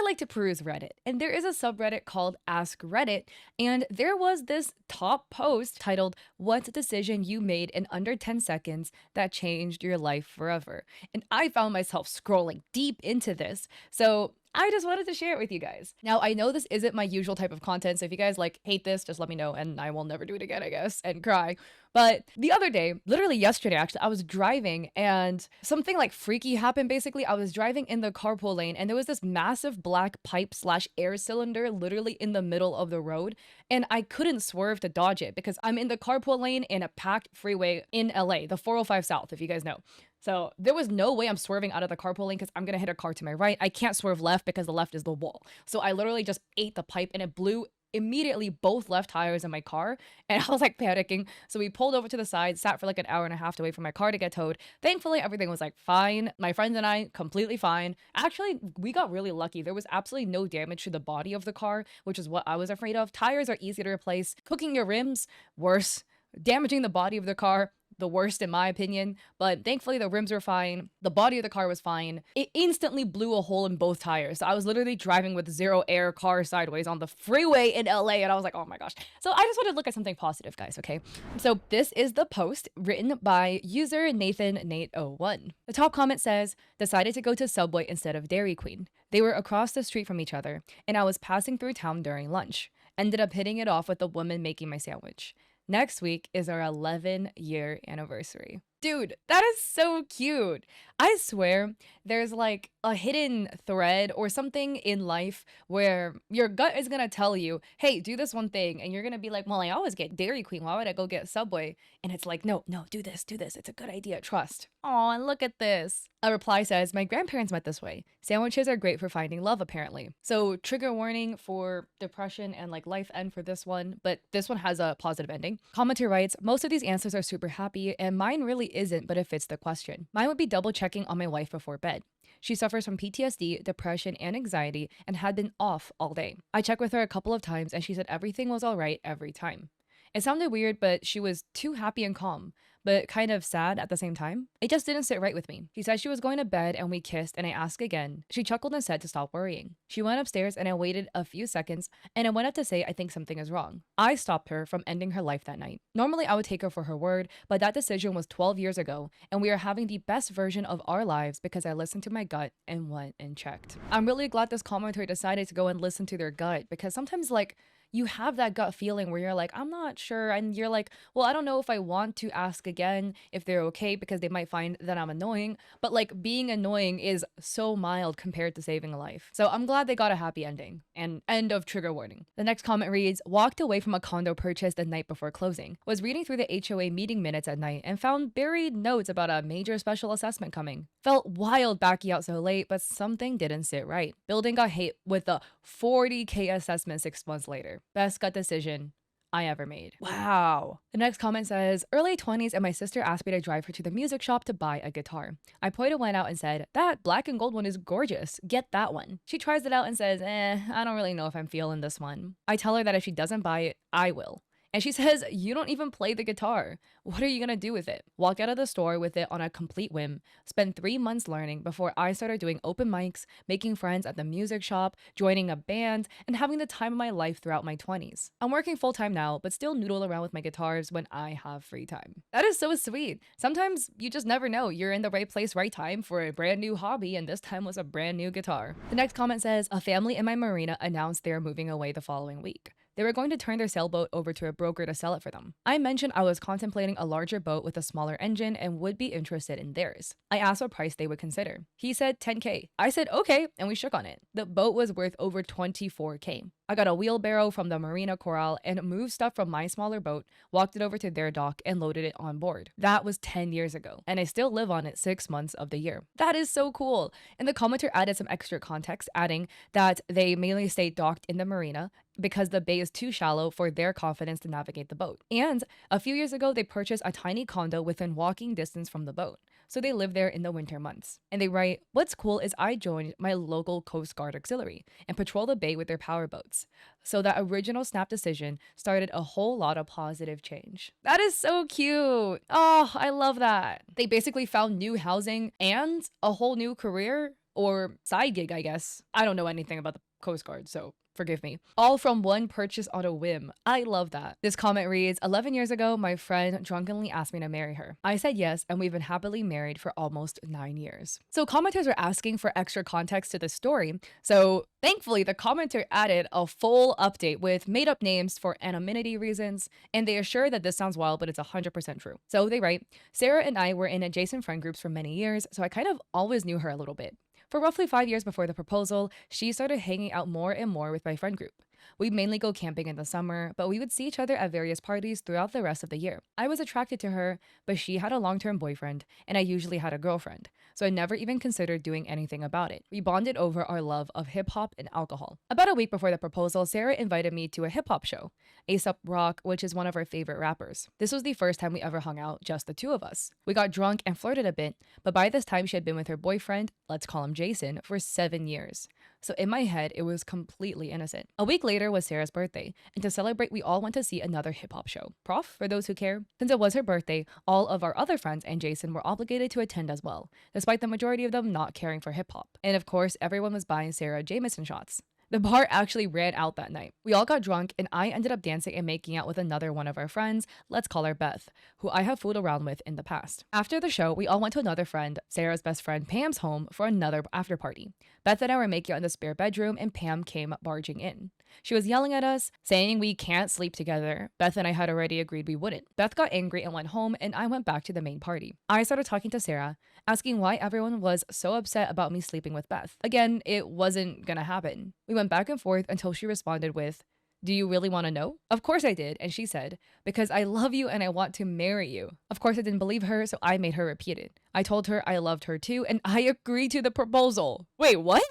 I like to peruse Reddit, and there is a subreddit called Ask Reddit, and there was this top post titled, "What decision you made in under 10 seconds that changed your life forever?" And I found myself scrolling deep into this. So I just wanted to share it with you guys. Now, I know this isn't my usual type of content, so if you guys like hate this, just let me know and I will never do it again, I guess, and cry. But the other day, literally yesterday actually, I was driving and something like freaky happened basically. I was driving in the carpool lane and there was this massive black pipe slash air cylinder literally in the middle of the road. And I couldn't swerve to dodge it because I'm in the carpool lane in a packed freeway in LA, the 405 South, if you guys know. So there was no way I'm swerving out of the carpool lane because I'm going to hit a car to my right. I can't swerve left because the left is the wall. So I literally just ate the pipe and it blew immediately both left tires in my car. And I was like panicking. So we pulled over to the side, sat for like an hour and a half to wait for my car to get towed. Thankfully, everything was like fine. My friends and I, completely fine. Actually, we got really lucky. There was absolutely no damage to the body of the car, which is what I was afraid of. Tires are easy to replace. Cooking your rims, worse. Damaging the body of the car, the worst in my opinion, but thankfully the rims were fine. The body of the car was fine. It instantly blew a hole in both tires. So I was literally driving with zero air car sideways on the freeway in LA and I was like, oh my gosh. So I just wanted to look at something positive, guys, okay? So this is the post written by user NathanNate01. The top comment says, "Decided to go to Subway instead of Dairy Queen. They were across the street from each other and I was passing through town during lunch. Ended up hitting it off with the woman making my sandwich. Next week is our 11-year anniversary." Dude, that is so cute. I swear there's like a hidden thread or something in life where your gut is gonna tell you, hey, do this one thing. And you're gonna be like, well, I always get Dairy Queen. Why would I go get Subway? And it's like, no, do this. It's a good idea. Trust. Oh, and look at this. A reply says, "My grandparents met this way. Sandwiches are great for finding love, apparently." So trigger warning for depression and like life end for this one, but this one has a positive ending. Commenter writes, "Most of these answers are super happy and mine really isn't, but it fits the question. Mine would be double checking on my wife before bed. She suffers from PTSD, depression, and anxiety and had been off all day. I checked with her a couple of times and she said everything was all right every time. It sounded weird, but she was too happy and calm, but kind of sad at the same time. It just didn't sit right with me. She said she was going to bed and we kissed and I asked again. She chuckled and said to stop worrying. She went upstairs and I waited a few seconds and I went up to say I think something is wrong. I stopped her from ending her life that night. Normally I would take her for her word, but that decision was 12 years ago and we are having the best version of our lives because I listened to my gut and went and checked." I'm really glad this commenter decided to go and listen to their gut because sometimes like you have that gut feeling where you're like, I'm not sure. And you're like, well, I don't know if I want to ask again if they're okay because they might find that I'm annoying. But like being annoying is so mild compared to saving a life. So I'm glad they got a happy ending. And end of trigger warning. The next comment reads, "Walked away from a condo purchase the night before closing. Was reading through the HOA meeting minutes at night and found buried notes about a major special assessment coming. Felt wild backing out so late, but something didn't sit right. Building got hit with a 40K assessment 6 months later. Best gut decision I ever made." Wow. The next comment says, "Early 20s and my sister asked me to drive her to the music shop to buy a guitar. I pointed one out and said, 'That black and gold one is gorgeous. Get that one.' She tries it out and says, 'I don't really know if I'm feeling this one.' I tell her that if she doesn't buy it, I will. And she says, 'You don't even play the guitar. What are you gonna do with it?' Walk out of the store with it on a complete whim. Spent 3 months learning before I started doing open mics, making friends at the music shop, joining a band, and having the time of my life throughout my 20s. I'm working full time now, but still noodle around with my guitars when I have free time." That is so sweet. Sometimes you just never know. You're in the right place, right time for a brand new hobby, and this time was a brand new guitar. The next comment says, "A family in my marina announced they are moving away the following week. They were going to turn their sailboat over to a broker to sell it for them. I mentioned I was contemplating a larger boat with a smaller engine and would be interested in theirs. I asked what price they would consider. He said 10K. I said okay, and we shook on it. The boat was worth over 24K. I got a wheelbarrow from the Marina Coral and moved stuff from my smaller boat, walked it over to their dock, and loaded it on board. That was 10 years ago, and I still live on it 6 months of the year." That is so cool. And the commenter added some extra context, adding that they mainly stay docked in the marina because the bay is too shallow for their confidence to navigate the boat. And a few years ago, they purchased a tiny condo within walking distance from the boat. So they live there in the winter months. And they write, "What's cool is I joined my local Coast Guard auxiliary and patrol the bay with their power boats. So that original snap decision started a whole lot of positive change." That is so cute. Oh, I love that. They basically found new housing and a whole new career or side gig, I guess. I don't know anything about the Coast Guard, so forgive me. All from one purchase on a whim. I love that. This comment reads, 11 years ago, my friend drunkenly asked me to marry her. I said yes, and we've been happily married for almost 9 years. So commenters are asking for extra context to the story. So thankfully, the commenter added a full update with made up names for anonymity reasons, and they assure that this sounds wild, but it's 100% true. So they write, Sarah and I were in adjacent friend groups for many years, so I kind of always knew her a little bit. For roughly 5 years before the proposal, she started hanging out more and more with my friend group. We'd mainly go camping in the summer, but we would see each other at various parties throughout the rest of the year. I was attracted to her, but she had a long-term boyfriend, and I usually had a girlfriend, so I never even considered doing anything about it. We bonded over our love of hip-hop and alcohol. About a week before the proposal, Sarah invited me to a hip-hop show, A$AP Rock, which is one of our favorite rappers. This was the first time we ever hung out, just the two of us. We got drunk and flirted a bit, but by this time she had been with her boyfriend, let's call him Jason, for 7 years. So in my head, it was completely innocent. A week later was Sarah's birthday, and to celebrate, we all went to see another hip-hop show. Prof, for those who care. Since it was her birthday, all of our other friends and Jason were obligated to attend as well, despite the majority of them not caring for hip-hop. And of course, everyone was buying Sarah Jameson shots. The bar actually ran out that night. We all got drunk, and I ended up dancing and making out with another one of our friends, let's call her Beth, who I have fooled around with in the past. After the show, we all went to another friend, Sarah's best friend Pam's home, for another after party. Beth and I were making out in the spare bedroom, and Pam came barging in. She was yelling at us, saying we can't sleep together. Beth and I had already agreed we wouldn't. Beth got angry and went home, and I went back to the main party. I started talking to Sarah, asking why everyone was so upset about me sleeping with Beth. Again, it wasn't gonna happen. We went back and forth until she responded with, do you really want to know? Of course I did, and she said, because I love you and I want to marry you. Of course I didn't believe her, so I made her repeat it. I told her I loved her too, and I agreed to the proposal. Wait, what?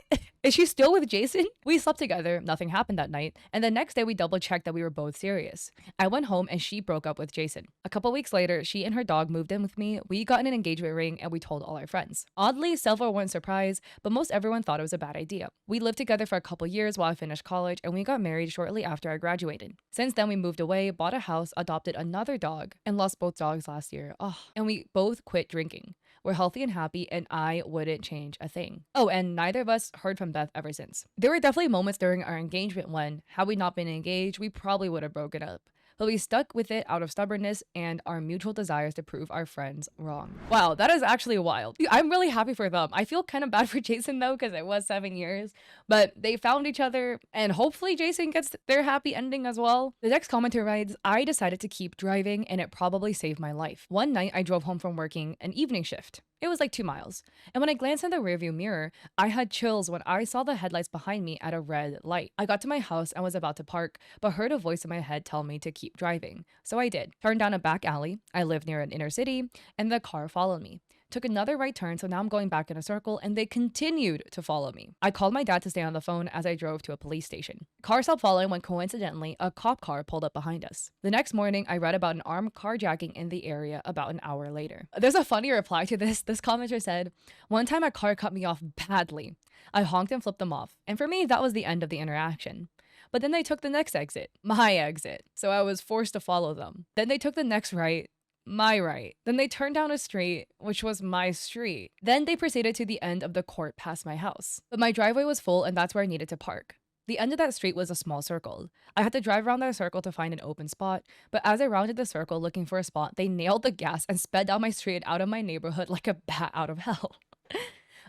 Is she still with Jason? We slept together, nothing happened that night, and the next day we double-checked that we were both serious. I went home and she broke up with Jason. A couple weeks later, she and her dog moved in with me, we got an engagement ring, and we told all our friends. Oddly, several weren't surprised, but most everyone thought it was a bad idea. We lived together for a couple years while I finished college, and we got married shortly after I graduated. Since then, we moved away, bought a house, adopted another dog, and lost both dogs last year. And we both quit drinking. We're healthy and happy, and I wouldn't change a thing. Oh, and neither of us heard from Beth ever since. There were definitely moments during our engagement when, had we not been engaged, we probably would have broken up. But we stuck with it out of stubbornness and our mutual desires to prove our friends wrong. Wow, that is actually wild. I'm really happy for them. I feel kind of bad for Jason though, because it was 7 years, but they found each other and hopefully Jason gets their happy ending as well. The next commenter writes, I decided to keep driving and it probably saved my life. One night I drove home from working an evening shift. It was like 2 miles. And when I glanced in the rearview mirror, I had chills when I saw the headlights behind me at a red light. I got to my house and was about to park, but heard a voice in my head tell me to keep driving. So I did. Turned down a back alley. I live near an inner city, and the car followed me. Took another right turn, so now I'm going back in a circle, and they continued to follow me. I called my dad to stay on the phone as I drove to a police station. Car stopped following when coincidentally, a cop car pulled up behind us. The next morning, I read about an armed carjacking in the area about an hour later. There's a funny reply to this. This commenter said, one time a car cut me off badly. I honked and flipped them off, and for me, that was the end of the interaction. But then they took the next exit, my exit, so I was forced to follow them. Then they took the next right, my right. Then they turned down a street, which was my street. Then they proceeded to the end of the court past my house. But my driveway was full and that's where I needed to park. The end of that street was a small circle. I had to drive around that circle to find an open spot, but as I rounded the circle looking for a spot, they nailed the gas and sped down my street and out of my neighborhood like a bat out of hell.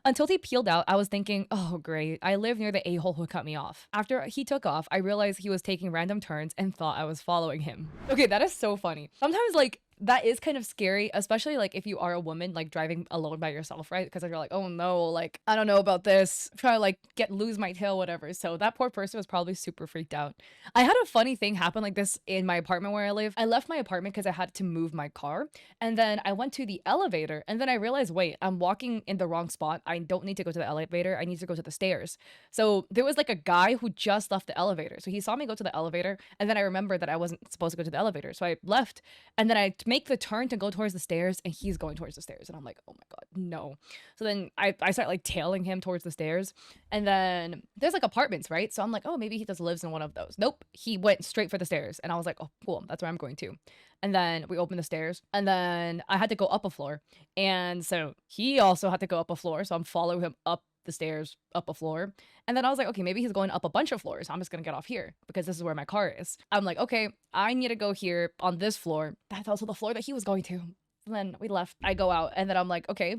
Until he peeled out, I was thinking, oh great, I live near the a-hole who cut me off. After he took off, I realized he was taking random turns and thought I was following him. Okay, that is so funny. Sometimes that is kind of scary, especially if you are a woman driving alone by yourself, right? Because you're like, oh no, I don't know about this. I'm trying to lose my tail, whatever. So that poor person was probably super freaked out. I had a funny thing happen like this in my apartment where I live. I left my apartment because I had to move my car, and then I went to the elevator, and then I realized, wait, I'm walking in the wrong spot. I don't need to go to the elevator. I need to go to the stairs. So there was a guy who just left the elevator. So he saw me go to the elevator, and then I remembered that I wasn't supposed to go to the elevator. So I left, and then I make the turn to go towards the stairs, and he's going towards the stairs, and I'm like, oh my god, no. So then I start tailing him towards the stairs, and then there's apartments, right? So I'm like, oh, maybe he just lives in one of those. Nope, he went straight for the stairs, and I was like, oh cool, that's where I'm going to. And then we opened the stairs, and then I had to go up a floor, and so he also had to go up a floor, so I'm following him up the stairs up a floor. And then I was like, okay, maybe he's going up a bunch of floors. I'm just gonna get off here because this is where my car is. I'm like, okay, I need to go here on this floor. That's also the floor that he was going to. And then we left. I go out and then I'm like, okay,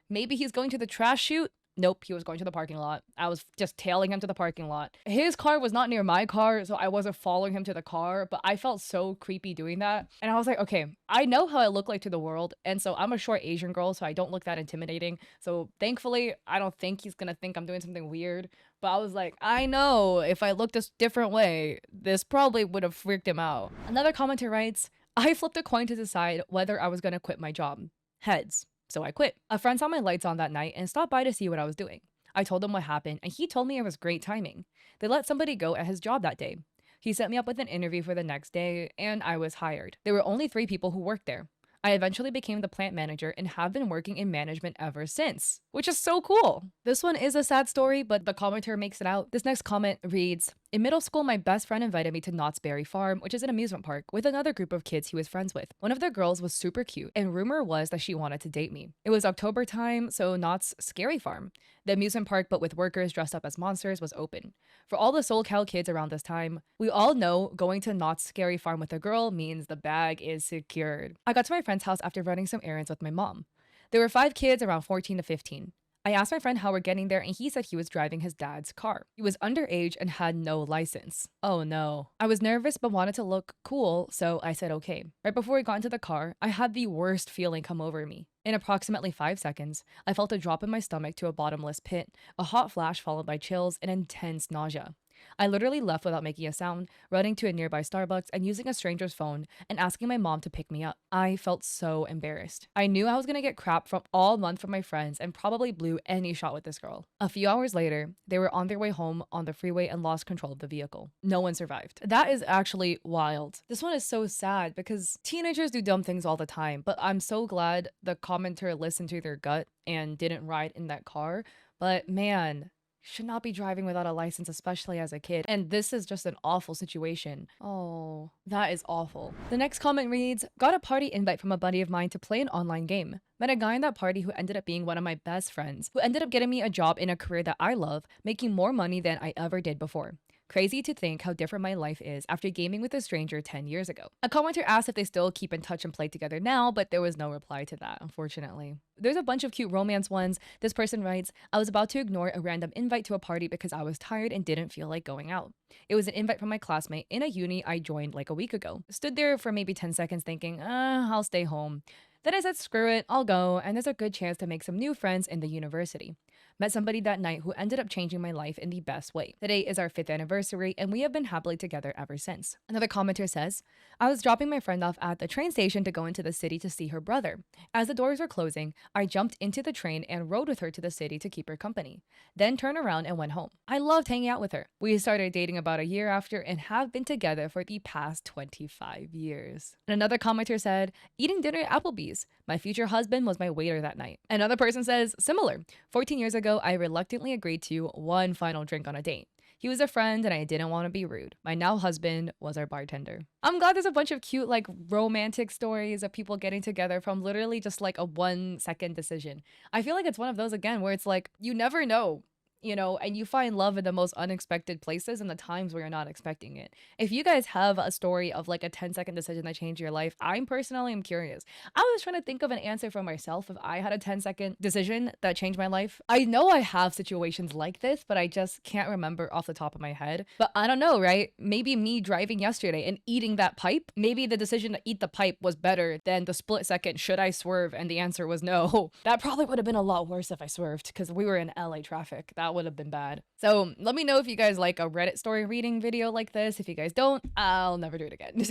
maybe he's going to the trash chute. Nope, he was going to the parking lot. I was just tailing him to the parking lot. His car was not near my car, so I wasn't following him to the car, but I felt so creepy doing that. And I was like, okay, I know how I look like to the world, and so I'm a short Asian girl, so I don't look that intimidating. So thankfully, I don't think he's gonna think I'm doing something weird. But I was like, I know if I looked a different way, this probably would have freaked him out. Another commenter writes, I flipped a coin to decide whether I was gonna quit my job. Heads. So I quit. A friend saw my lights on that night and stopped by to see what I was doing. I told him what happened, and he told me it was great timing. They let somebody go at his job that day. He set me up with an interview for the next day, and I was hired. There were only 3 people who worked there. I eventually became the plant manager and have been working in management ever since, which is so cool. This one is a sad story, but the commenter makes it out. This next comment reads, in middle school, my best friend invited me to Knott's Berry Farm, which is an amusement park, with another group of kids he was friends with. One of the girls was super cute, and rumor was that she wanted to date me. It was October time, so Knott's Scary Farm, the amusement park but with workers dressed up as monsters, was open. For all the SoCal kids around this time, we all know going to Knott's Scary Farm with a girl means the bag is secured. I got to my friend's house after running some errands with my mom. There were 5 kids around 14 to 15. I asked my friend how we're getting there, and he said he was driving his dad's car. He was underage and had no license. Oh no. I was nervous but wanted to look cool, so I said okay. Right before we got into the car, I had the worst feeling come over me. In approximately 5 seconds, I felt a drop in my stomach to a bottomless pit, a hot flash followed by chills, and intense nausea. I literally left without making a sound, running to a nearby Starbucks and using a stranger's phone and asking my mom to pick me up. I felt so embarrassed. I knew I was gonna get crap from all month from my friends and probably blew any shot with this girl. A few hours later, they were on their way home on the freeway and lost control of the vehicle. No one survived. That is actually wild. This one is so sad because teenagers do dumb things all the time, but I'm so glad the commenter listened to their gut and didn't ride in that car. But man, should not be driving without a license, especially as a kid. And this is just an awful situation. Oh, that is awful. The next comment reads, got a party invite from a buddy of mine to play an online game. Met a guy in that party who ended up being one of my best friends, who ended up getting me a job in a career that I love, making more money than I ever did before. Crazy to think how different my life is after gaming with a stranger 10 years ago. A commenter asked if they still keep in touch and play together now, but there was no reply to that, unfortunately. There's a bunch of cute romance ones. This person writes, I was about to ignore a random invite to a party because I was tired and didn't feel like going out. It was an invite from my classmate in a uni I joined like a week ago. Stood there for maybe 10 seconds thinking, I'll stay home. Then I said, screw it, I'll go, and there's a good chance to make some new friends in the university. Met somebody that night who ended up changing my life in the best way. Today is our 5th anniversary, and we have been happily together ever since. Another commenter says, I was dropping my friend off at the train station to go into the city to see her brother. As the doors were closing, I jumped into the train and rode with her to the city to keep her company. Then turned around and went home. I loved hanging out with her. We started dating about a year after and have been together for the past 25 years. And another commenter said, eating dinner at Applebee's. My future husband was my waiter that night. Another person says, similar. 14 years ago, I reluctantly agreed to one final drink on a date. He was a friend and I didn't want to be rude. My now husband was our bartender. I'm glad there's a bunch of cute, like, romantic stories of people getting together from literally just like a 1-second decision. I feel like it's one of those again where it's like, you never know. And you find love in the most unexpected places and the times where you're not expecting it. If you guys have a story of like a 10-second decision that changed your life, I'm personally am curious. I was trying to think of an answer for myself if I had a 10-second decision that changed my life. I know I have situations like this, but I just can't remember off the top of my head. But I don't know, right? Maybe me driving yesterday and eating that pipe, maybe the decision to eat the pipe was better than the split second, should I swerve? And the answer was no. That probably would have been a lot worse if I swerved because we were in LA traffic. That would have been bad. So let me know if you guys like a Reddit story reading video like this. If you guys don't, I'll never do it again.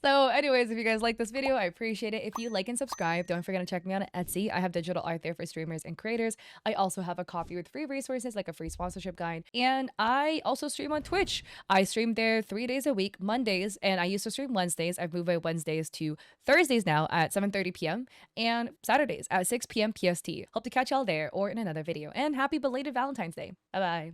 So anyways, if you guys like this video, I appreciate it. If you like and subscribe, don't forget to check me out at Etsy. I have digital art there for streamers and creators. I also have a copy with free resources like a free sponsorship guide. And I also stream on Twitch. I stream there 3 days a week, Mondays, and I used to stream Wednesdays. I've moved my Wednesdays to Thursdays now at 7:30 p.m. and Saturdays at 6 p.m. PST. Hope to catch y'all there or in another video. And happy belated Valentine's Day. Bye-bye.